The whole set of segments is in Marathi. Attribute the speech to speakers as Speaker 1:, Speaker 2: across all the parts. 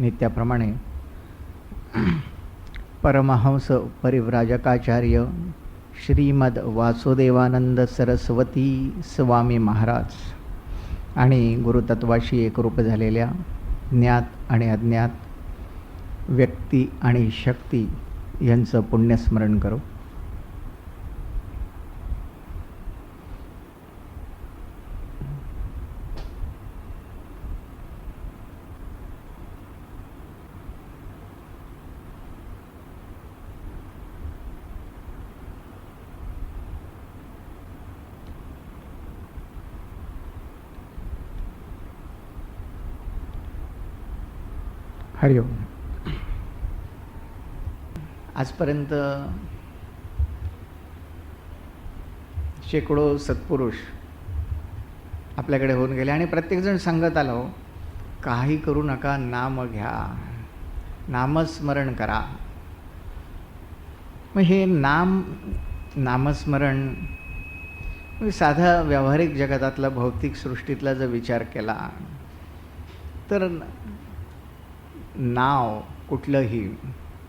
Speaker 1: नित्याप्रमाणे परमहंस परिव्राजकाचार्य श्रीमद वासुदेवानंद सरस्वती स्वामी महाराज आणि गुरुतत्वाशी एकरूप झालेल्या ज्ञात आणि अज्ञात व्यक्ती आणि शक्ती यांचं पुण्यस्मरण करू. हरिओम. आजपर्यंत शेकडो सत्पुरुष आपल्याकडे होऊन गेले आणि प्रत्येकजण सांगत आलो, काही करू नका, नाम घ्या, नामस्मरण करा. मग हे नामस्मरण साधा व्यावहारिक जगतातला भौतिक सृष्टीतला जर विचार केला तर नाव कुठलंही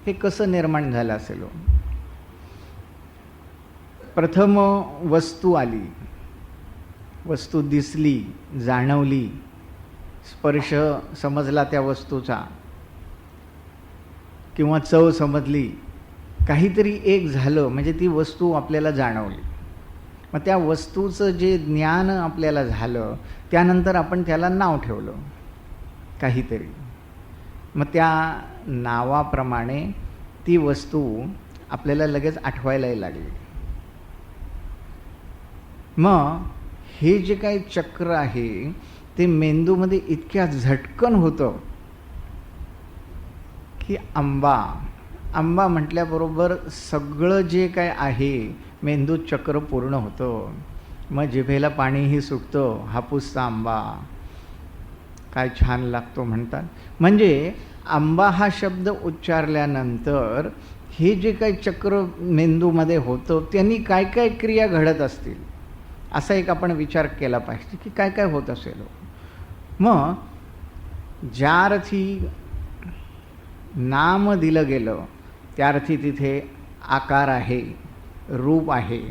Speaker 1: हे कसं निर्माण झालं असेल. प्रथम वस्तू आली, वस्तू दिसली, जाणवली, स्पर्श समजला त्या वस्तूचा किंवा चव समजली, काहीतरी एक झालं म्हणजे ती वस्तू आपल्याला जाणवली. मग त्या वस्तूचं जे ज्ञान आपल्याला झालं त्यानंतर आपण त्याला नाव ठेवलं काहीतरी. मग त्या नावाप्रमाणे ती वस्तू आपल्याला लगेच आठवायलाही लागली. मग हे जे काही चक्र आहे ते मेंदूमध्ये इतक्या झटकन होतं की आंबा म्हटल्याबरोबर सगळं जे काय आहे मेंदूत चक्र पूर्ण होतं. मग जिभेला पाणीही सुटतं, हापूसचा आंबा काय छान लागतो म्हणतात. म्हणजे आंबा हा शब्द उच्चारल्यानंतर हे जे काही चक्र मेंदूमध्ये होतं त्यांनी काय काय क्रिया घडत असतील असा एक आपण विचार केला पाहिजे की काय काय होत असेल. मग ज्या अर्थी नाम दिलं गेलं त्या अर्थी तिथे आकार आहे, रूप आहे,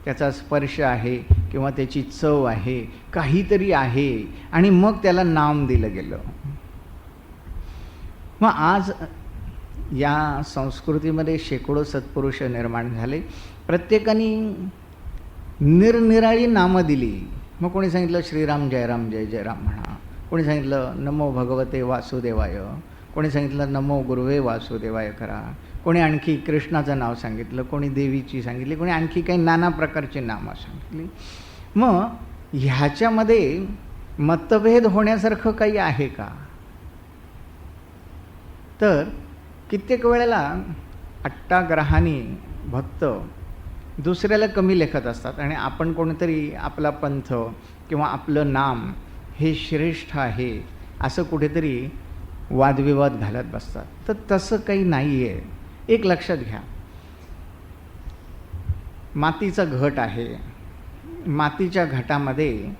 Speaker 1: त्याचा स्पर्श आहे किंवा त्याची चव आहे, काहीतरी आहे आणि मग त्याला नाम दिलं गेलं. मग आज या संस्कृतीमध्ये शेकडो सत्पुरुष निर्माण झाले. प्रत्येकाने निरनिराळी नामं दिली. मग कोणी सांगितलं श्रीराम जयराम जय जयराम म्हणा, कोणी सांगितलं नमो भगवते वासुदेवाय, कोणी सांगितलं नमो गुरुवे वासुदेवाय करा, कोणी आणखी कृष्णाचं नाव सांगितलं, कोणी देवीची सांगितली, कोणी आणखी काही नाना प्रकारची नामं सांगितली. मग ह्याच्यामध्ये मतभेद होण्यासारखं काही आहे का? तर कित्येक वेळेला अट्टाग्रहाने भक्त दुसऱ्याला कमी लेखत असतात आणि आपण कोणीतरी आपला पंथ किंवा आपलं नाम हे श्रेष्ठ आहे असं कुठेतरी वादविवाद घालत बसतात. तर तसं काही नाही आहे. एक लक्षात घ्या, मातीचा घट आहे. मातीच्या घटामध्ये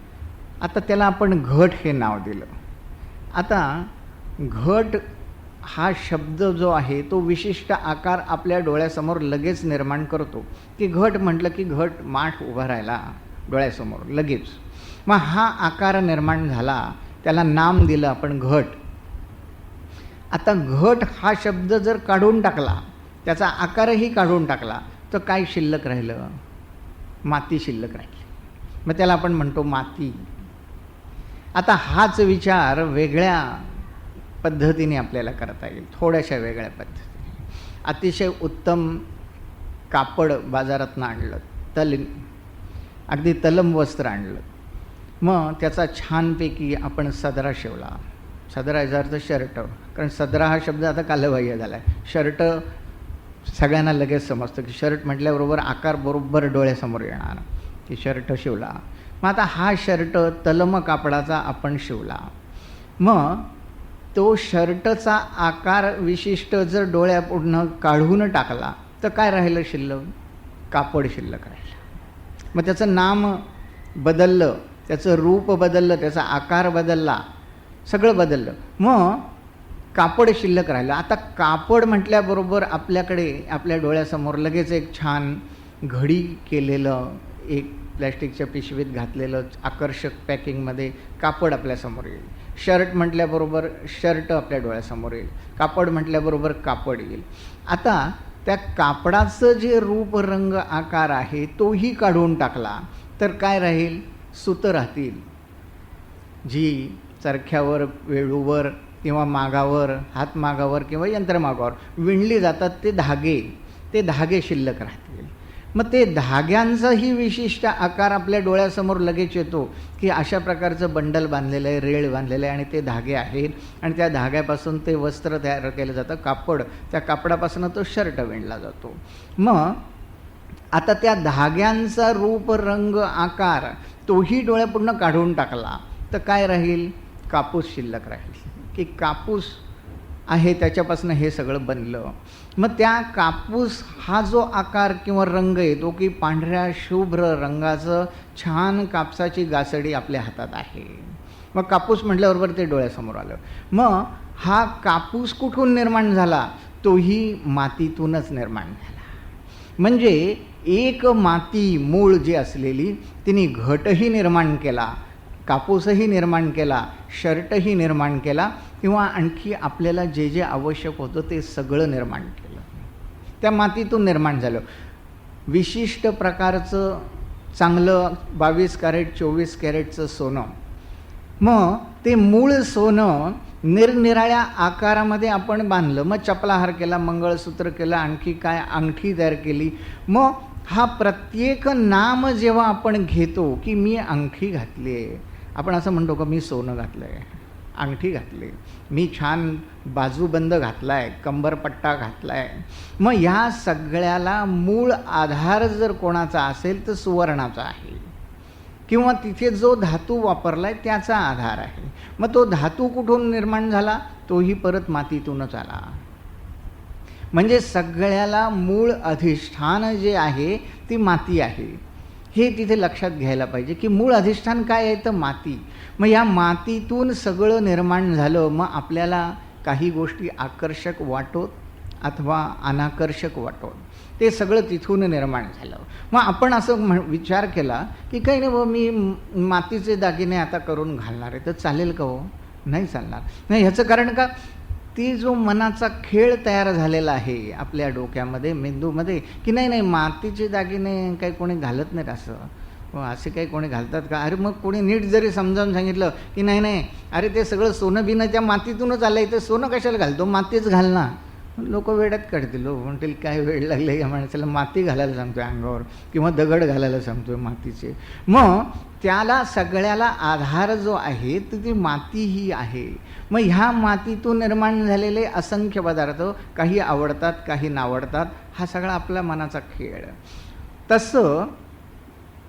Speaker 1: आता त्याला आपण घट हे नाव दिलं. आता घट हा शब्द जो आहे तो विशिष्ट आकार आपल्या डोळ्यासमोर लगेच निर्माण करतो की घट म्हटलं की घट माठ उभा राहिला डोळ्यासमोर लगेच. मग हा आकार निर्माण झाला, त्याला नाम दिलं आपण घट. आता घट हा शब्द जर काढून टाकला, त्याचा आकारही काढून टाकला तर काय शिल्लक राहिलं? माती शिल्लक राहिली. मग त्याला आपण म्हणतो माती. आता हाच विचार वेगळ्या पद्धतीने आपल्याला करता येईल, थोड्याशा वेगळ्या पद्धतीने. अतिशय उत्तम कापड बाजारातनं आणलं, अगदी तलम वस्त्र आणलं, मग त्याचा छानपैकी आपण सदरा शिवला. सदरा याचा अर्थ शर्ट, कारण सदरा हा शब्द आता कालबाह्य झाला आहे. शर्ट सगळ्यांना लगेच समजतं की शर्ट म्हटल्याबरोबर आकार बरोबर डोळ्यासमोर येणार, की शर्ट शिवला. मग आता हा शर्ट तलम कापडाचा आपण शिवला. मग तो शर्टचा आकार विशिष्ट जर डोळ्यापुढनं काढून टाकला तर काय राहिलं शिल्लक? कापड शिल्लक राहिलं. मग त्याचं नाम बदललं, त्याचं रूप बदललं, त्याचा आकार बदलला, सगळं बदललं. मग कापड शिल्लक राहिलं. आता कापड म्हटल्याबरोबर आपल्याकडे आपल्या डोळ्यासमोर लगेच एक छान घडी केलेलं, एक प्लॅस्टिकच्या पिशवीत घातलेलं आकर्षक पॅकिंगमध्ये कापड आपल्यासमोर येईल. शर्ट म्हटल्याबरोबर शर्ट आपल्या डोळ्यासमोर येईल. कापड म्हटल्याबरोबर कापड येईल. आता त्या कापडाचं जे रूप, रंग, आकार आहे तोही काढून टाकला तर काय राहील? सुतं राहतील, जी चरख्यावर, वेळूवर किंवा मागावर, हातमागावर किंवा यंत्रमागावर विणली जातात. ते धागे शिल्लक राहतील. मग ते धाग्यांचाही विशिष्ट आकार आपल्या डोळ्यासमोर लगेच येतो की अशा प्रकारचं बंडल बांधलेलं आहे, रेळ बांधलेलं आहे आणि ते धागे आहेत आणि त्या धाग्यापासून ते वस्त्र तयार केलं जातं, कापड. त्या कापडापासून तो शर्ट विणला जातो. मग आता त्या धाग्यांचा रूप, रंग, आकार तोही डोळ्यापुढनं काढून टाकला तर काय राहील? कापूस शिल्लक राहील की कापूस आहे त्याच्यापासून हे सगळं बनलं. मग त्या कापूस हा जो आकार किंवा रंग येतो की पांढऱ्या शुभ्र रंगाचं छान कापसाची गासडी आपल्या हातात आहे. मग कापूस म्हटल्याबरोबर ते डोळ्यासमोर आलं. मग हा कापूस कुठून निर्माण झाला? तोही मातीतूनच निर्माण झाला. म्हणजे एक माती मूळ जी असलेली तिने घटही निर्माण केला, कापूसही निर्माण केला, शर्टही निर्माण केला किंवा आणखी आपल्याला जे जे आवश्यक होतं ते सगळं निर्माण केलं. त्या मातीतून निर्माण झालं. विशिष्ट प्रकारचं चांगलं 22 कॅरेट 24 कॅरेटचं सोनं. मग ते मूळ सोनं निरनिराळ्या आकारामध्ये आपण बांधलं. मग चपलाहार केला, मंगळसूत्र केलं, आणखी काय अंगठी तयार केली. मग हा प्रत्येक नाम जेव्हा आपण घेतो की मी अंगठी घातली आहे, आपण असं म्हणतो का मी सोनं घातलं आहे, अंगठी घातली, मी छान बाजूबंद घातला आहे, कंबरपट्टा घातला आहे. मग ह्या सगळ्याला मूळ आधार जर कोणाचा असेल तर सुवर्णाचा आहे किंवा तिथे जो धातू वापरला आहे त्याचा आधार आहे. मग तो धातू कुठून निर्माण झाला? तोही परत मातीतूनच आला. म्हणजे सगळ्याला मूळ अधिष्ठान जे आहे ती माती आहे. हे तिथे लक्षात घ्यायला पाहिजे की मूळ अधिष्ठान काय आहे? तर माती. मग या मातीतून सगळं निर्माण झालं. मग आपल्याला काही गोष्टी आकर्षक वाटोत अथवा अनाकर्षक वाटोत, ते सगळं तिथून निर्माण झालं. मग आपण असं विचार केला की काही नाही मी मातीचे दागिने आता करून घालणार आहे, तर चालेल का हो? नाही चालणार. नाही, ह्याचं कारण का? ती जो मनाचा खेळ तयार झालेला आहे आपल्या डोक्यामध्ये, मेंदूमध्ये की नाही मातीचे दागिने काही कोणी घालत नाहीत, असं असे काही कोणी घालतात का? अरे मग कोणी नीट जरी समजावून सांगितलं की नाही अरे ते सगळं सोनं बिनं त्या मातीतूनच आलं आहे, तर सोनं कशाला घालतो? मातीच घाल ना. लोक वेड्यात काढतील, म्हणतील काय वेळ लागले या माणसाला, माती घालायला सांगतोय अंगावर किंवा दगड घालायला सांगतोय मातीचे. मग त्याला सगळ्याला आधार जो आहे तर ती माती ही आहे. मग ह्या मातीतून निर्माण झालेले असंख्य पदार्थ, काही आवडतात काही नावडतात, हा सगळा आपल्या मनाचा खेळ. तसं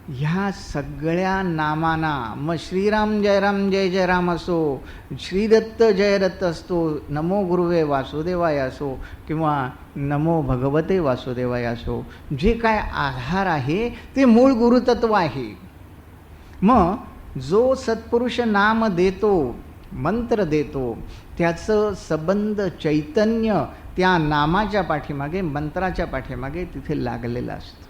Speaker 1: ह्या सगळ्या नामांना मग श्रीराम जय राम जय जय राम असो, श्रीदत्त जय दत्त असतो, नमो गुरुवे वासुदेवाय असो किंवा नमो भगवते वासुदेवाय असो, जे काय आधार आहे ते मूळ गुरुतत्व आहे. मग जो सत्पुरुष नाम देतो, मंत्र देतो, त्याचं सबंध चैतन्य त्या नामाच्या पाठीमागे, मंत्राच्या पाठीमागे तिथे लागलेलं असतं.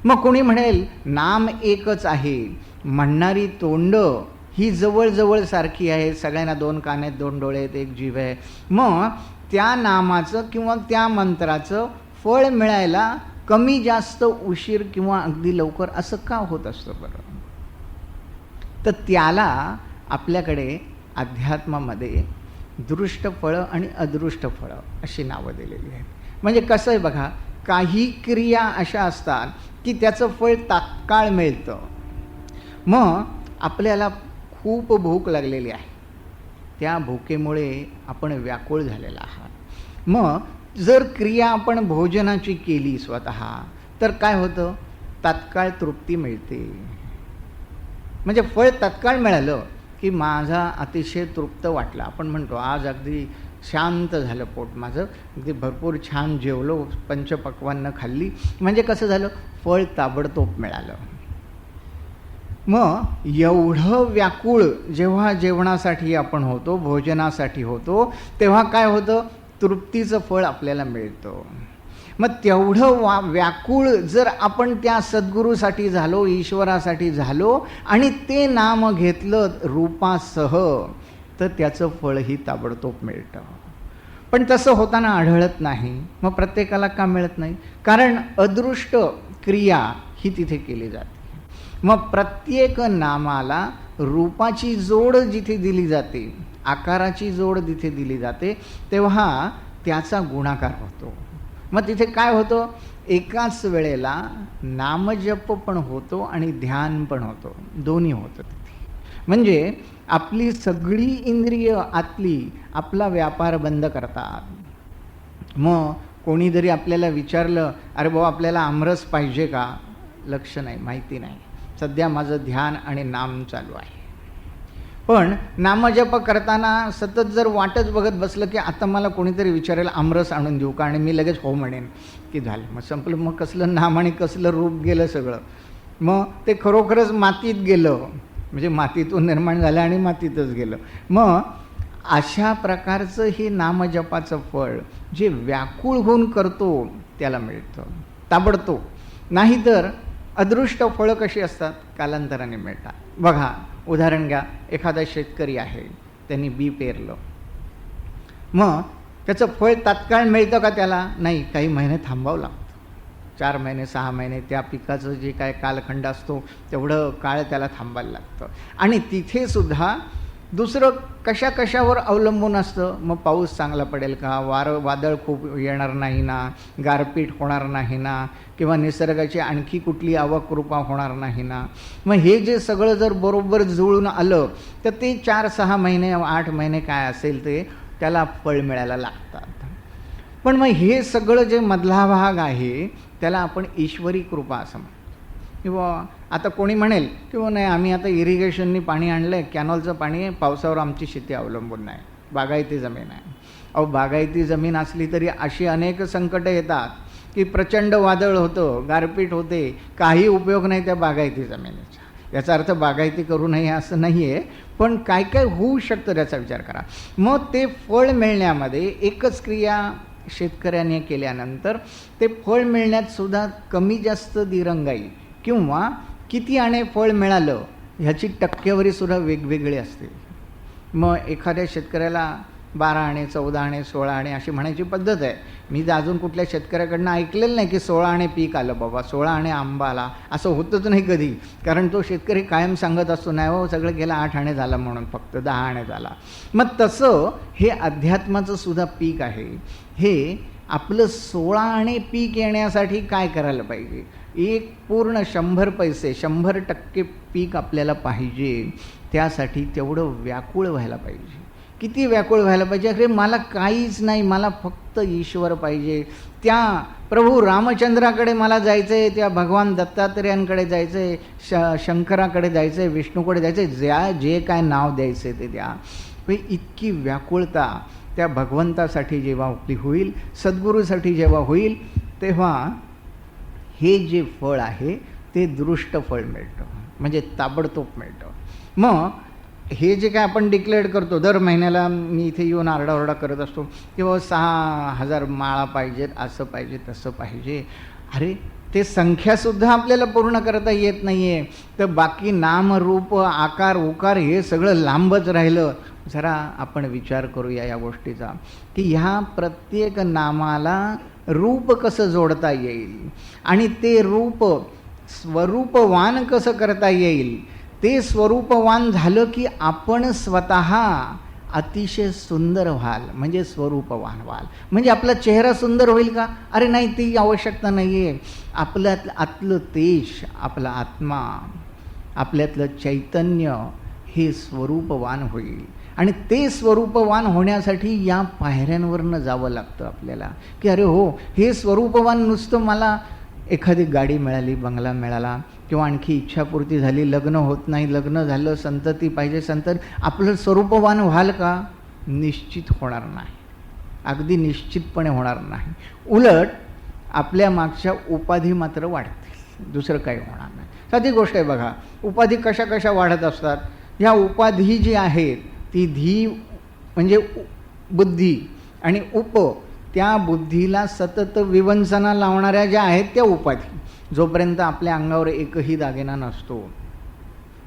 Speaker 1: मग कोणी म्हणेल नाम एकच आहे, म्हणणारी तोंड ही जवळजवळ सारखी आहे, सगळ्यांना 2 कान आहेत, 2 डोळे आहेत, 1 जीभ आहे. मग त्या नामाचं किंवा त्या मंत्राचं फळ मिळायला कमी जास्त उशीर किंवा अगदी लवकर असं का होत असतं बरं? तर त्याला आपल्याकडे अध्यात्मामध्ये दृष्ट फळं आणि अदृष्ट फळं अशी नावं दिलेली आहेत. म्हणजे कसं आहे बघा, काही क्रिया अशा असतात की त्याचं फळ तात्काळ मिळतं. मग आपल्याला खूप भूक लागलेली आहे, त्या भुकेमुळे आपण व्याकुळ झालेला आहात. मग जर क्रिया आपण भोजनाची केली स्वतः तर काय होतं? तात्काळ तृप्ती मिळते. म्हणजे फळ तात्काळ मिळालं की माझा अतिशय तृप्त वाटला. आपण म्हणतो आज अगदी शांत झालं पोट माझं, अगदी भरपूर छान जेवलो, पंचपक्वान्न खाल्ली. म्हणजे कसं झालं? फळ ताबडतोब मिळालं. मग एवढं व्याकुळ जेव्हा जेवणासाठी आपण होतो, भोजनासाठी होतो, तेव्हा काय होतं, तृप्तीचं फळ आपल्याला मिळतं. मग तेवढं व्याकुळ जर आपण त्या सद्गुरूसाठी झालो, ईश्वरासाठी झालो आणि ते नाम घेतलं रूपासह, तर त्याचं फळही ताबडतोब मिळतं. पण तसं होताना आढळत नाही. मग प्रत्येकाला का मिळत नाही? कारण अदृष्ट क्रिया ही तिथे केली जाते. मग प्रत्येक नामाला रूपाची जोड जिथे दिली जाते, आकाराची जोड जिथे दिली जाते, तेव्हा त्याचा गुणाकार होतो. मग तिथे काय होतं, एकाच वेळेला नामजप पण होतो आणि ध्यान पण होतो, दोन्ही होतं तिथे. म्हणजे आपली सगळी इंद्रिय आतली आपला व्यापार बंद करतात. मग कोणी जरी आपल्याला विचारलं, अरे भाऊ आपल्याला आमरस पाहिजे का, लक्ष नाही, माहिती नाही, सध्या माझं ध्यान आणि नाम चालू आहे. पण नामजप करताना सतत जर वाटच बघत बसलं की आता मला कोणीतरी विचारायला आमरस आणून देऊ का, आणि मी लगेच हो म्हणेन की झालं, मग संपलं. मग कसलं नाम आणि कसलं रूप गेलं सगळं. मग ते खरोखरच मातीत गेलं, म्हणजे मातीतून निर्माण झालं आणि मातीतच गेलं. मग अशा प्रकारचं हे नामजपाचं फळ जे व्याकुळ होऊन करतो त्याला मिळतं ताबडतोब. नाहीतर अदृष्ट फळं कशी असतात, कालांतराने मिळतात. बघा, उदाहरण घ्या, एखादा शेतकरी आहे, त्यांनी बी पेरलं, मग त्याचं फळ तात्काळ मिळतं का त्याला? नाही, काही महिने थांबावं लागतं. 4 महिने 6 महिने त्या पिकाचं जे काय कालखंड असतो तेवढं काळ त्याला थांबायला लागतं. आणि तिथे सुद्धा दुसरं कशा कशावर अवलंबून असतं, मग पाऊस चांगला पडेल का, वादळ खूप येणार नाही ना, गारपीट होणार नाही ना, किंवा निसर्गाची आणखी कुठली अवकृपा होणार नाही ना. मग हे जे सगळं जर बरोबर जुळून आलं तर ते 4-6 महिने 8 महिने काय असेल ते त्याला फळ मिळायला लागतात. पण मग हे सगळं जे मधला भाग आहे त्याला आपण ईश्वरी कृपा असं म्हणतो. किंवा आता कोणी म्हणेल किंवा नाही, आम्ही आता इरिगेशननी पाणी आणलं आहे, कॅनॉलचं पाणी आहे, पावसावर आमची शेती अवलंबून नाही, बागायती जमीन आहे. अहो, बागायती जमीन असली तरी अशी अनेक संकटं येतात की प्रचंड वादळ होतं, गारपीट होते, काही उपयोग नाही त्या बागायती जमिनीचा. याचा अर्थ बागायती करू नये असं नाही आहे, पण काय काय होऊ शकतं त्याचा विचार करा. मग ते फळ मिळण्यामध्ये एकच क्रिया शेतकऱ्याने केल्यानंतर ते फळ मिळण्यात सुद्धा कमी जास्त दिरंगाई किंवा किती आणे फळ मिळालं ह्याची टक्केवारीसुद्धा वेगवेगळी असते. मग एखाद्या शेतकऱ्याला 12 आणे 14 आणे 16 आणे अशी म्हणायची पद्धत आहे. मी तर अजून कुठल्या शेतकऱ्याकडनं ऐकलेलं नाही की 16 आणे पीक आलं बाबा, 16 आणे आंबा आला, असं होतच नाही कधी. कारण तो शेतकरी कायम सांगत असतो, नाही हो सगळं गेलं 8 आणे झालं म्हणून, फक्त 10 आणे झाला. मग तसं हे अध्यात्माचं सुद्धा पीक आहे. हे आपलं 16 आणे पीक येण्यासाठी काय करायला पाहिजे, एक पूर्ण 100 पैसे 100% पीक आपल्याला पाहिजे. त्यासाठी तेवढं व्याकुळ व्हायला पाहिजे. किती व्याकुळ व्हायला पाहिजे, अरे मला काहीच नाही, मला फक्त ईश्वर पाहिजे. त्या प्रभू रामचंद्राकडे मला जायचं आहे, त्या भगवान दत्तात्रेयांकडे जायचं आहे, शंकराकडे जायचं आहे, विष्णूकडे जायचं आहे, जे काय नाव द्यायचं आहे ते द्या. इतकी व्याकुळता त्या भगवंतासाठी जेव्हा आपली होईल, सद्गुरूसाठी जेव्हा होईल, तेव्हा हे जे फळ आहे ते दृष्ट फळ मिळतं, म्हणजे ताबडतोब मिळतं. मग हे जे काय आपण डिक्लेअर करतो, दर महिन्याला मी इथे येऊन आरडाओरडा करत असतो किंवा 6,000 माळा पाहिजेत, असं पाहिजे तसं पाहिजे. अरे ते संख्यासुद्धा आपल्याला पूर्ण करता येत नाही आहे, तर बाकी नाम रूप आकार उकार हे सगळं लांबच राहिलं. जरा आपण विचार करूया या गोष्टीचा की ह्या प्रत्येक नामाला रूप कसं जोडता येईल आणि ते रूप स्वरूपवान कसं करता येईल. ते स्वरूपवान झालं की आपण स्वतः अतिशय सुंदर व्हाल, म्हणजे स्वरूपवान व्हाल. म्हणजे आपला चेहरा सुंदर होईल का? अरे नाही, ती आवश्यकता नाही आहे. आपल्यात आतलं तेज, आपला आत्मा, आपल्यातलं चैतन्य हे स्वरूपवान होईल. आणि ते स्वरूपवान होण्यासाठी या पायऱ्यांवरनं जावं लागतं आपल्याला की अरे हो, हे स्वरूपवान नुसतं मला एखादी गाडी मिळाली, बंगला मिळाला किंवा आणखी इच्छापूर्ती झाली, लग्न होत नाही, लग्न झालं, संतती पाहिजे, संतती, आपलं स्वरूपवान व्हाल का? निश्चित होणार नाही, अगदी निश्चितपणे होणार नाही. उलट आपल्या मागच्या उपाधी मात्र वाढतील, दुसरं काही होणार नाही. साधी गोष्ट आहे बघा, उपाधी कशा कशा वाढत असतात. ह्या उपाधी जी आहेत ती धी म्हणजे बुद्धी आणि त्या बुद्धीला सतत विवंचना लावणाऱ्या ज्या आहेत त्या उपाधी. जोपर्यंत आपल्या अंगावर एकही दागिना नसतो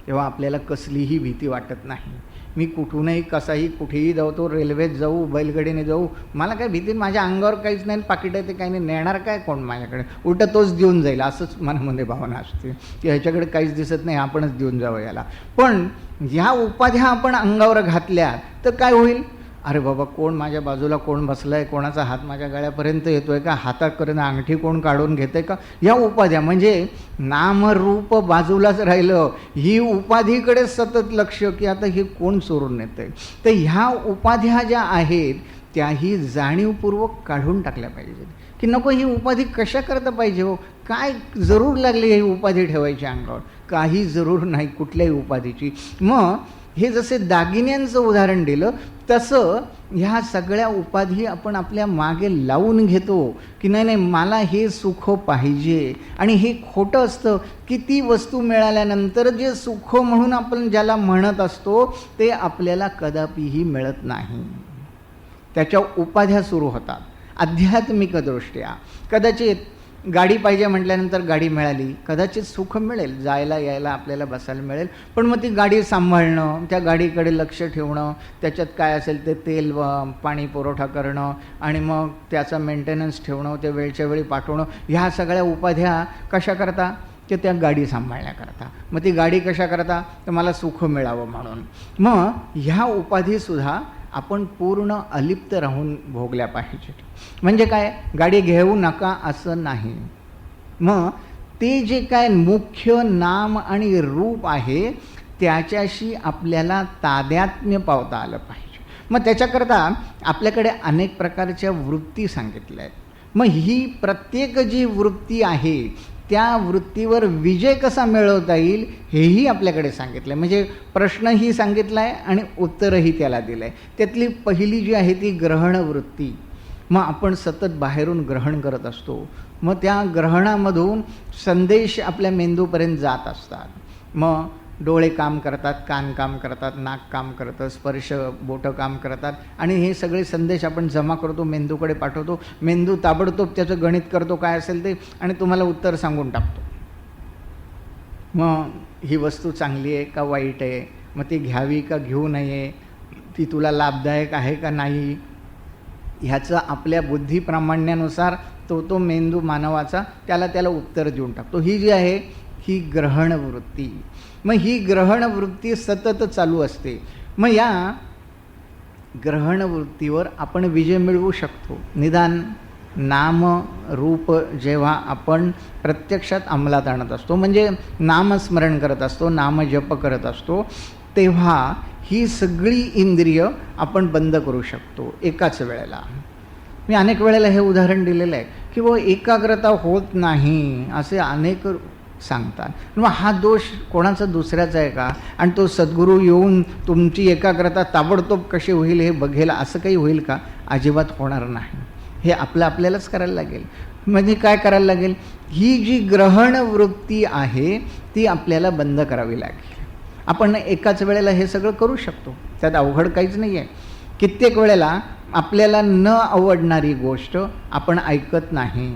Speaker 1: तेव्हा आपल्याला कसलीही भीती वाटत नाही. मी कुठूनही कसाही कुठेही जाऊ, तो रेल्वेत जाऊ, बैलगाडीने जाऊ, मला काय भीती, माझ्या अंगावर काहीच नाही, पाकिट आहे ते काही नाही, नेणार काय कोण माझ्याकडे, उलटं तोच देऊन जाईल असंच मनामध्ये भावना असते की ह्याच्याकडे काहीच दिसत नाही, आपणच देऊन जावं याला. पण ह्या उपाध्या आपण अंगावर घातल्या तर काय होईल, अरे बाबा कोण माझ्या बाजूला कोण बसलं आहे, कोणाचा हात माझ्या गळ्यापर्यंत येतो आहे का, हातापर्यंत अंगठी कोण काढून घेतं आहे का, ह्या उपाध्या म्हणजे नामरूप बाजूलाच राहिलं, ही उपाधीकडे सतत लक्ष की आता हे कोण चोरून नेतं आहे. तर ह्या उपाध्या ज्या आहेत त्याही जाणीवपूर्वक काढून टाकल्या पाहिजेत की नको, ही उपाधी कशा करता पाहिजे हो, काय जरूर लागली ही उपाधी ठेवायची अंगावर, काही जरूर नाही कुठल्याही उपाधीची. मग हे जसे दागिन्यांचं उदाहरण दिलं तसं ह्या सगळ्या उपाधी आपण आपल्या मागे लावून घेतो की नाही नाही मला हे सुख पाहिजे. आणि हे खोटं असतं की ती वस्तू मिळाल्यानंतर जे सुख म्हणून आपण ज्याला म्हणत असतो ते आपल्याला कदापिही मिळत नाही. त्याच्या उपाध्या सुरू होतात आध्यात्मिकदृष्ट्या. कदाचित गाडी पाहिजे म्हटल्यानंतर गाडी मिळाली, कदाचित सुख मिळेल, जायला यायला आपल्याला बसायला मिळेल, पण मग ती गाडी सांभाळणं, त्या गाडीकडे लक्ष ठेवणं, त्याच्यात काय असेल ते तेल पाणी पुरवठा करणं आणि मग त्याचा मेंटेनन्स ठेवणं, ते वेळच्या वेळी पाठवणं, ह्या सगळ्या उपाध्या कशा करता, की त्या गाडी सांभाळण्याकरता. मग ती गाडी कशा करता, तर मला सुख मिळावं म्हणून. मग ह्या उपाधीसुद्धा आपण पूर्ण अलिप्त राहून भोगल्या पाहिजे. म्हणजे काय, गाडी घेऊ नका असं नाही. मग ते जे काय मुख्य नाम आणि रूप आहे त्याच्याशी आपल्याला तादात्म्य पावता आलं पाहिजे. मग त्याच्याकरता आपल्याकडे अनेक प्रकारच्या वृत्ती सांगितल्या आहेत. मग ही प्रत्येक जी वृत्ती आहे त्या वृत्तीवर विजय कसा मिळवता येईल हेही आपल्याकडे सांगितलं आहे. म्हणजे प्रश्नही सांगितला आहे आणि उत्तरही त्याला दिलं आहे. त्यातली पहिली जी आहे ती ग्रहण वृत्ती. मग आपण सतत बाहेरून ग्रहण करत असतो, मग त्या ग्रहणामधून संदेश आपल्या मेंदूपर्यंत जात असतात. मग डोळे काम करतात, कान काम करतात, नाक काम करतं, स्पर्श बोटं काम करतात आणि हे सगळे संदेश आपण जमा करतो, मेंदूकडे पाठवतो. मेंदू ताबडतोब त्याचं गणित करतो काय असेल ते आणि तुम्हाला उत्तर सांगून टाकतो. मग ही वस्तू चांगली आहे का वाईट आहे, मग ती घ्यावी का घेऊ नये, ती तुला लाभदायक आहे का नाही, ह्याचं आपल्या बुद्धिप्रामाण्यानुसार तो मेंदू मानवाचा त्याला उत्तर देऊन टाकतो. ही जी आहे ही ग्रहण वृत्ती. मग ही ग्रहण वृत्ती सतत चालू असते. मग या ग्रहण वृत्तीवर आपण विजय मिळवू शकतो निदान नाम रूप जेव्हा आपण प्रत्यक्षात अंमलात आणत असतो, म्हणजे नामस्मरण करत असतो, नामजप करत असतो, तेव्हा ही सगळी इंद्रिय आपण बंद करू शकतो एकाच वेळेला. मी अनेक वेळेला हे उदाहरण दिलेलं आहे की वो एकाग्रता होत नाही असे अनेक सांगतात. मग हा दोष कोणाचा दुसऱ्याचा आहे का, आणि तो सद्गुरू येऊन तुमची एकाग्रता ताबडतोब कशी होईल हे बघेल असं काही होईल का, अजिबात होणार नाही. हे आपल्यालाच करायला लागेल. म्हणजे काय करायला लागेल, ही जी ग्रहण वृत्ती आहे ती आपल्याला बंद करावी लागेल. आपण एकाच वेळेला हे सगळं करू शकतो, त्यात अवघड काहीच नाही आहे. कित्येक वेळेला आपल्याला न आवडणारी गोष्ट आपण ऐकत नाही,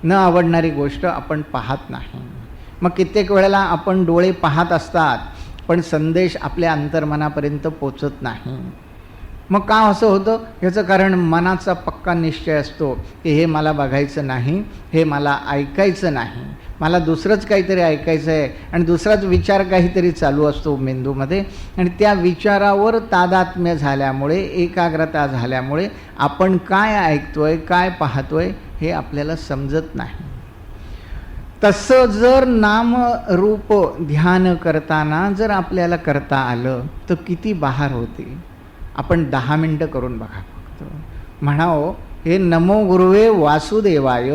Speaker 1: न आवडणारी गोष्ट आपण पाहत नाही. मग कित्येक वेळेला आपण डोळे पाहत असतात पण संदेश आपल्या अंतर्मनापर्यंत पोचत नाही. मग का असं होतं, ह्याचं कारण मनाचा पक्का निश्चय असतो की हे मला बघायचं नाही, हे मला ऐकायचं नाही, मला दुसरंच काहीतरी ऐकायचं आहे आणि दुसराच विचार काहीतरी चालू असतो मेंदूमध्ये. आणि त्या विचारावर तादात्म्य झाल्यामुळे, एकाग्रता झाल्यामुळे आपण काय ऐकतोय काय पाहतोय हे आपल्याला समजत नाही. तसं जर नाम रूप ध्यान करताना जर आपल्याला करता आलं तर किती बहार होते. आपण 10 मिनटं करून बघा फक्त. म्हणावं हे नमो गुरुवे वासुदेवाय,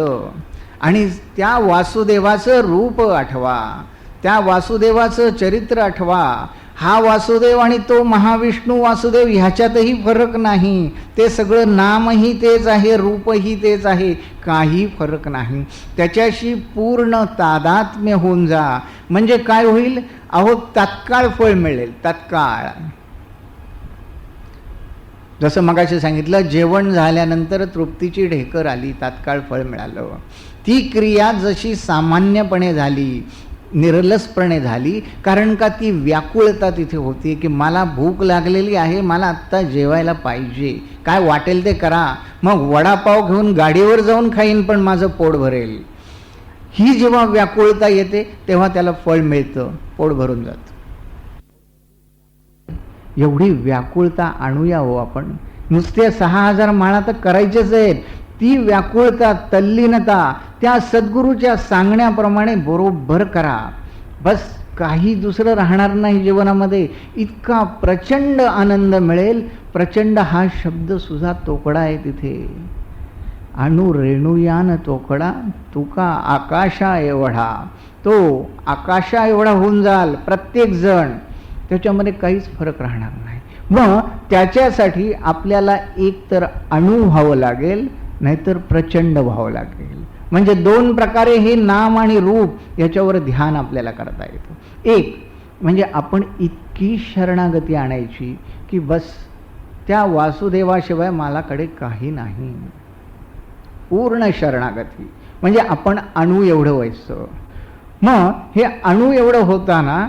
Speaker 1: आणि त्या वासुदेवाचं रूप आठवा, त्या वासुदेवाचं चरित्र आठवा हा वासुदेव आणि तो महाविष्णू वासुदेव ह्याच्यातही फरक नाही. ते सगळं नामही तेच आहे, रूपही तेच आहे, काही फरक नाही. त्याच्याशी पूर्ण तादात्म्य होऊन जा. म्हणजे काय होईल? अहो तात्काळ फळ मिळेल, तात्काळ. जसं मगाशी सांगितलं, जेवण झाल्यानंतर तृप्तीची ढेकर आली, तात्काळ फळ मिळालं. ती क्रिया जशी सामान्यपणे झाली, निरलसपणे झाली, कारण का ती व्याकुळता तिथे होती की मला भूक लागलेली आहे, मला आत्ता जेवायला पाहिजे, काय वाटेल ते करा, मग वडापाव घेऊन गाडीवर जाऊन खाईन पण माझं पोट भरेल. ही जेव्हा व्याकुळता येते तेव्हा त्याला फळ मिळतं, पोट भरून जातं. एवढी व्याकुळता आणूया हो आपण. नुसते 6000 माळा तर करायचेच आहेत. ती व्याकुळता, तल्लीनता त्या सद्गुरूच्या सांगण्याप्रमाणे बरोबर करा. बस काही दुसरं राहणार नाही जीवनामध्ये. इतका प्रचंड आनंद मिळेल. प्रचंड हा शब्द सुद्धा तोकडा आहे तिथे. अणु रेणुयान तोकडा तुका आकाशा एवढा. तो आकाशा एवढा होऊन जाल प्रत्येक जण, त्याच्यामध्ये काहीच फरक राहणार नाही. मग त्याच्यासाठी आपल्याला एक तर अणु व्हावं लागेल, नाहीतर प्रचंड व्हावं लागेल. म्हणजे 2 प्रकारे हे नाम आणि रूप याच्यावर ध्यान आपल्याला करता येतं. एक म्हणजे आपण इतकी शरणागती आणायची की बस त्या वासुदेवाशिवाय मलाकडे काही नाही. पूर्ण शरणागती म्हणजे आपण अणु एवढं व्हायचं. मग हे अणु एवढं होताना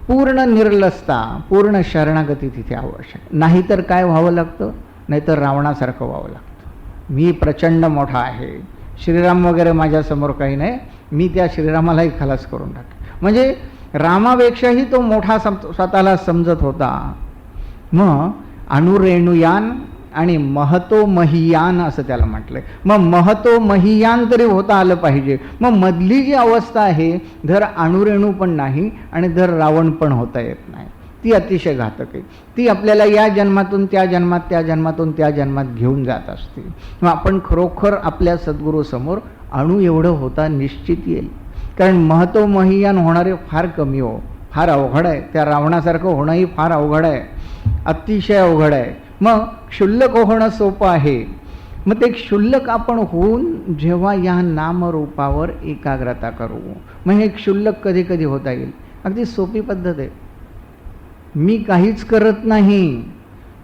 Speaker 1: पूर्ण निर्लसता, पूर्ण शरणागती तिथे आवश्यक. नाहीतर काय व्हावं लागतं? नाहीतर रावणासारखं व्हावं लागतं. मी प्रचंड मोठा आहे, श्रीराम वगैरे माझ्यासमोर काही नाही, मी त्या श्रीरामालाही खलास करून टाक. म्हणजे रामापेक्षाही तो मोठा स्वतःला समजत होता. मग अणुरेणुयान आणि महतो महियान असं त्याला म्हटलंय. मग महतो महियान तरी होता आलं पाहिजे. मग मधली जी अवस्था आहे, धर अणुरेणू पण नाही आणि धर रावण पण होता येत नाही, ती अतिशय घातक आहे. ती आपल्याला या जन्मातून त्या जन्मात, त्या जन्मातून त्या जन्मात घेऊन जात असते. मग आपण खरोखर आपल्या सद्गुरूसमोर अणु एवढं होता निश्चित येईल. कारण महतो महियान होणारे फार कमी हो, फार अवघड आहे. त्या रावणासारखं होणंही फार अवघड आहे, अतिशय अवघड आहे. मग क्षुल्लक होणं सोपं आहे. मग ते क्षुल्लक आपण होऊन जेव्हा या नामरूपावर एकाग्रता करू, मग हे क्षुल्लक कधी कधी होता येईल. अगदी सोपी पद्धत आहे. मी काहीच करत नाही,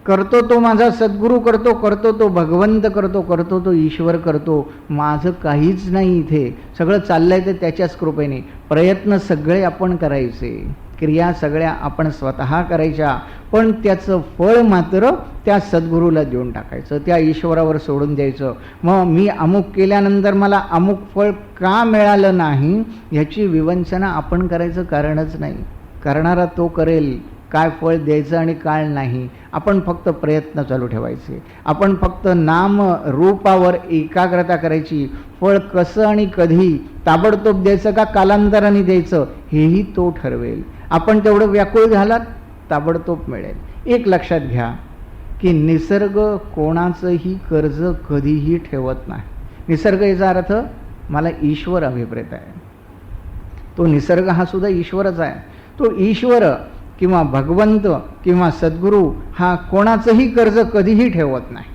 Speaker 1: करतो तो माझा सद्गुरू करतो, करतो तो भगवंत करतो, करतो तो ईश्वर करतो. माझं काहीच नाही इथे, सगळं चाललंय ते त्याच्याच कृपेने. प्रयत्न सगळे आपण करायचे, क्रिया सगळ्या आपण स्वतः करायच्या, पण त्याचं फळ मात्र त्या सद्गुरूला देऊन टाकायचं, त्या ईश्वरावर सोडून द्यायचं. मग मी अमुक केल्यानंतर मला अमुक फळ का मिळालं नाही ह्याची विवंचना आपण करायचं कारणच नाही. करणारा तो करेल काय फळ द्यायचं आणि काय नाही. आपण फक्त प्रयत्न चालू ठेवायचे, आपण फक्त नाम रूपावर एकाग्रता करायची. फळ कसं आणि कधी, ताबडतोब द्यायचं का कालांतराने द्यायचं, हेही तो ठरवेल. आपण तेवढं व्याकुळ झालात, ताबडतोब मिळेल. एक लक्षात घ्या की निसर्ग कोणाचंही कर्ज कधीही ठेवत नाही. निसर्ग याचा अर्थ मला ईश्वर अभिप्रेत आहे. तो निसर्ग हा सुद्धा ईश्वरच आहे. तो ईश्वर किंवा भगवंत किंवा सद्गुरू हा कोणाचंही कर्ज कधीही ठेवत नाही.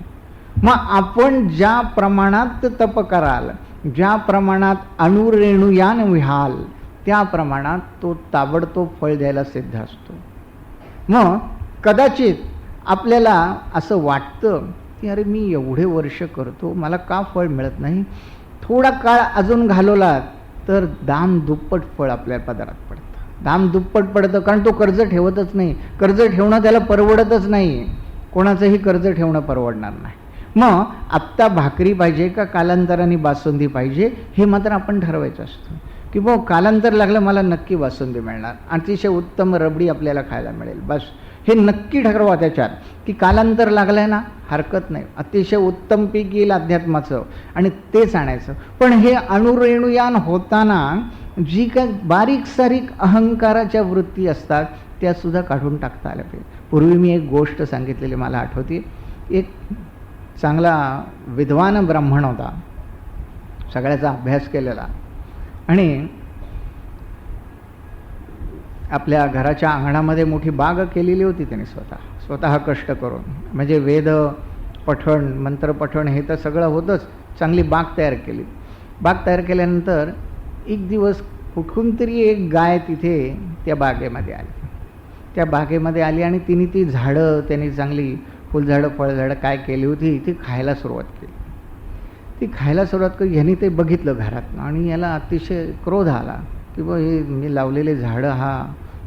Speaker 1: मग आपण ज्या प्रमाणात तप कराल, ज्या प्रमाणात अणुरेणुयान व्हाल, त्या प्रमाणात तो ताबडतोब फळ द्यायला सिद्ध असतो. मग कदाचित आपल्याला असं वाटतं की अरे मी एवढे वर्ष करतो, मला का फळ मिळत नाही. थोडा काळ अजून घालवला तर दाम दुप्पट फळ आपल्या पदरात पडतं. दाम दुप्पट पडतं, कारण तो कर्ज ठेवतच नाही. कर्ज ठेवणं त्याला परवडतच नाही. कोणाचंही कर्ज ठेवणं परवडणार नाही. मग आत्ता भाकरी पाहिजे का कालांतराने बासुंदी पाहिजे, हे मात्र आपण ठरवायचं असतं. की मग कालांतर लागलं मला नक्की बासुंदी मिळणार, अतिशय उत्तम रबडी आपल्याला खायला मिळेल, बस हे नक्की ठरवा त्याच्यात. की कालांतर लागलं आहे ना, हरकत नाही, अतिशय उत्तम पीक येईल अध्यात्माचं आणि तेच आणायचं. पण हे अणुरेणुयान होताना जी काय बारीक सारीक अहंकाराच्या वृत्ती असतात त्यासुद्धा काढून टाकता आल्या पाहिजे. पूर्वी मी एक गोष्ट सांगितलेली मला आठवते. एक चांगला विद्वान ब्राह्मण होता, सगळ्याचा अभ्यास केलेला, आणि आपल्या घराच्या अंगणामध्ये मोठी बाग केलेली होती त्याने स्वतः कष्ट करून. म्हणजे वेद पठण, मंत्रपठण हे तर सगळं होतंच. चांगली बाग तयार केली. बाग तयार केल्यानंतर एक दिवस कुठून तरी एक गाय तिथे त्या बागेमध्ये आली. त्या बागेमध्ये आली आणि तिने ती झाडं, त्यांनी चांगली फुलझाडं फळझाडं काय केली होती ती खायला सुरुवात केली. ती खायला सुरुवात केली. ह्यानी ते बघितलं घरातनं आणि याला अतिशय क्रोध आला की बा हे मी लावलेले झाडं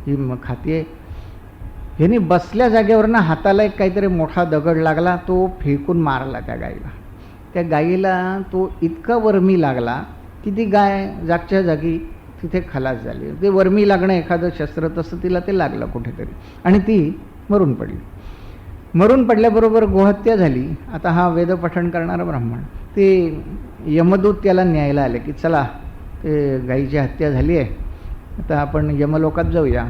Speaker 1: ही खाते. ह्यानी बसल्या जागेवरनं हाताला एक काहीतरी मोठा दगड लागला, तो फेकून मारला त्या गाईला. त्या गाईला तो इतका वर्मी लागला की ती गाय जागच्या जागी तिथे खलास झाली. ते वर्मी लागणं एखादं शस्त्र, तसं तिला ते लागलं कुठेतरी आणि ती मरून पडली. मरून पडल्याबरोबर गोहत्या झाली. आता हा वेदपठण करणारा ब्राह्मण, ते यमदूत त्याला न्यायला आले की चला ते गाईची हत्या झाली आहे, आता आपण यमलोकात जाऊया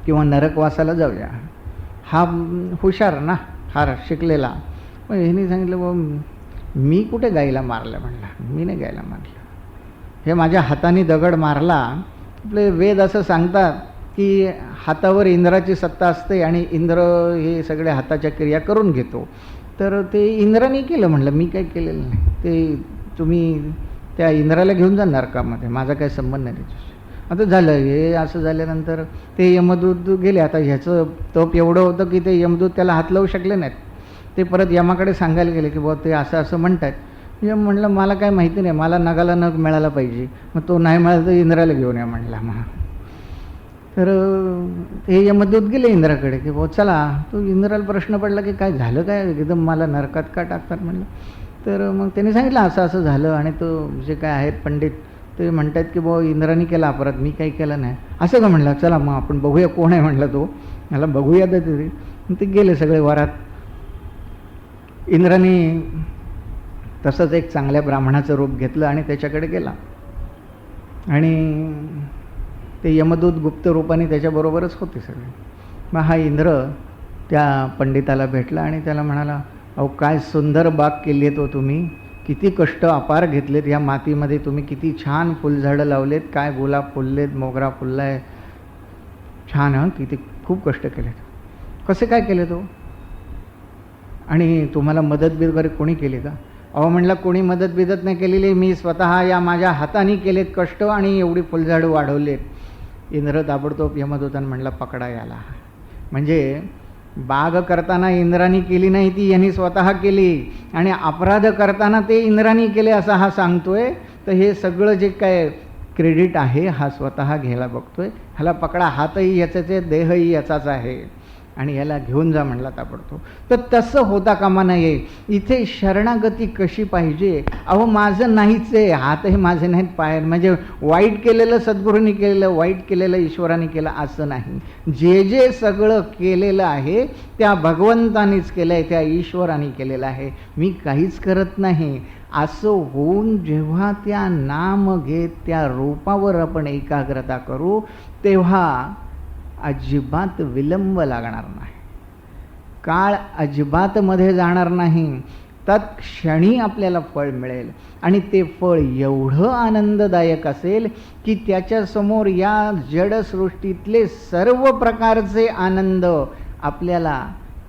Speaker 1: किंवा नरकवासाला जाऊया. हा हुशार ना, फार शिकलेला. मग ह्याने सांगितलं बा मी कुठे गाईला मारलं. म्हणला मी नाही गायला मारलं, हे माझ्या हाताने दगड मारला. आपले वेद असं सांगतात की हातावर इंद्राची सत्ता असते आणि इंद्र हे सगळे हाताच्या क्रिया करून घेतो. तर ते इंद्राने केलं. म्हणलं मी काही केलेलं नाही, ते तुम्ही त्या इंद्राला घेऊन जा नरकामध्ये, माझा काही संबंध नाही त्याच्याशी. आता झालं हे असं झाल्यानंतर ते यमदूत गेले. आता ह्याचं तप एवढं होतं की ते यमदूत त्याला हात लावू शकले नाहीत. ते परत यमाकडे सांगायला गेले की बुवा ते असं असं म्हणतात. यम म्हणलं मला काय माहिती नाही, मला नगाला नग मिळाला पाहिजे. मग तो नाही मिळाला तर इंद्राला घेऊन या म्हणला. मग तर हे यमदूत गेले इंद्राकडे की बुवा चला. तो इंद्राला प्रश्न पडला की काय झालं, काय एकदम मला नरकात का टाकतात म्हणलं. तर मग त्याने सांगितलं असं असं झालं आणि तो जे काय आहेत पंडित ते म्हणतात की बुवा इंद्राने केला अपराध, मी काही केलं नाही. असं का म्हणला, चला मग आपण बघूया कोण आहे म्हणलं तो, मला बघूया तर तरी. ते गेले सगळे वरात. इंद्राने तसंच एक चांगल्या ब्राह्मणाचं रूप घेतलं आणि त्याच्याकडे गेला आणि ते यमदूत गुप्त रूपाने त्याच्याबरोबरच होते सगळे. मग हा इंद्र त्या पंडिताला भेटला आणि त्याला म्हणाला, अहो काय सुंदर बाग केली आहे तो तुम्ही, किती कष्ट अपार घेतलेत या मातीमध्ये तुम्ही, किती छान फुलझाडं लावलेत, काय गुलाब फुललेत, मोगरा फुलला आहे, छान. हां किती खूप कष्ट केलेत, कसे काय केले तो, आणि तुम्हाला मदत वगैरे कोणी केली का. अहो म्हणला कोणी मदत बिदत नाही केलेली, मी स्वतः या माझ्या हाताने केलेत कष्ट आणि एवढी फुलझाडं वाढवलेत. इंद्र ताबडतोब यमदूतांना म्हणला पकडा याला. म्हणजे बाग करताना इंद्रानी केली नाही, ती यांनी स्वतः केली आणि अपराध करताना ते इंद्रानी केले असं हा सांगतोय. तर हे सगळं जे काय क्रेडिट आहे हा स्वतः घ्यायला बघतोय. ह्याला पकडा, हातही याचाच आहे, देहही याचाच आहे आणि ह्याला घेऊन जा म्हणला ताबडतोब. तर तसं होता कामा नये. इथे शरणागती कशी पाहिजे. अहो माझं नाहीच आहे, हातही माझे नाहीत, पाय म्हणजे वाईट केलेलं सद्गुरूंनी केलेलं, वाईट केलेलं ईश्वराने केलं असं नाही. जे जे सगळं केलेलं आहे त्या भगवंतानीच केलं आहे, त्या ईश्वराने केलेलं आहे, मी काहीच करत नाही. असं होऊन जेव्हा त्या नाम घेत त्या रूपावर आपण एकाग्रता करू तेव्हा अजिबात विलंब लागणार नाही, काळ अजिबात मध्ये जाणार नाही. तत्क्षणी आपल्याला फळ मिळेल आणि ते फळ एवढं आनंददायक असेल की त्याच्यासमोर या जडसृष्टीतले सर्व प्रकारचे आनंद आपल्याला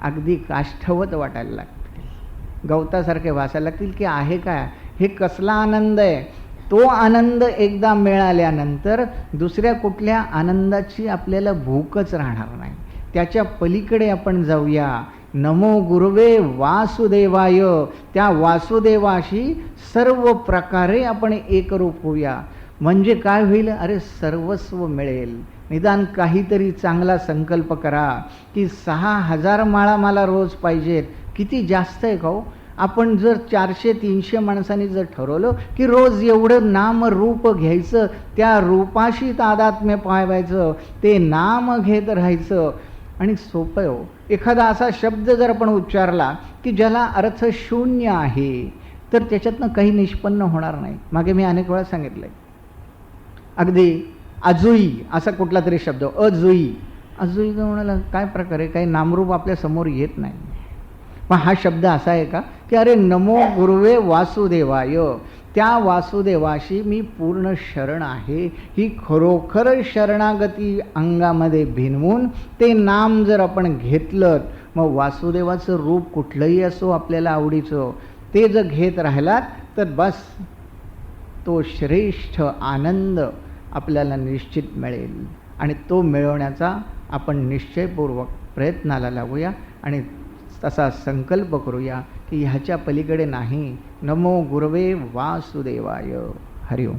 Speaker 1: अगदी काष्ठवत वाटायला लागतील, गवतासारखे वासायला लागतील की आहे काय, हे कसला आनंद आहे. तो आनंद एकदा मिळाल्यानंतर दुसऱ्या कुठल्या आनंदाची आपल्याला भूकच राहणार नाही. त्याच्या पलीकडे आपण जाऊया. नमो गुरुवे वासुदेवाय, त्या वासुदेवाशी सर्व प्रकारे आपण एकरूप होऊया. म्हणजे काय होईल, अरे सर्वस्व मिळेल. निदान काहीतरी चांगला संकल्प करा की 6000 माळा मला रोज पाहिजेत. किती जास्त आहे का हो. आपण जर 400-300 माणसांनी जर ठरवलं की रोज एवढं नाम रूप घ्यायचं, त्या रूपाशी तादात्म्य पाहायचं, ते नाम घेत राहायचं आणि सोपं आहे हो. एखादा असा शब्द जर आपण उच्चारला की ज्याला अर्थ शून्य आहे तर त्याच्यातनं काही निष्पन्न होणार नाही. मागे मी अनेक वेळा सांगितलंय. अगदी अजुई असा कुठला तरी शब्द, अजुई, अजुई म्हणाला काय प्रकार आहे, काही नामरूप आपल्या समोर येत नाही. पण हा शब्द असा आहे का की अरे नमो गुरुवे वासुदेवाय, त्या वासुदेवाशी मी पूर्ण शरण आहे, ही खरोखर शरणागती अंगामध्ये भिनवून ते नाम जर आपण घेतलं, मग वासुदेवाचं रूप कुठलंही असो आपल्याला आवडीचं, ते जर घेत राहिलात तर बस तो श्रेष्ठ आनंद आपल्याला निश्चित मिळेल. आणि तो मिळवण्याचा आपण निश्चयपूर्वक प्रयत्नाला लागूया आणि तसा संकल्प करूया की ह्याच्या पलीकडे नाही. नमो गुरवे वासुदेवाय. हरिओम.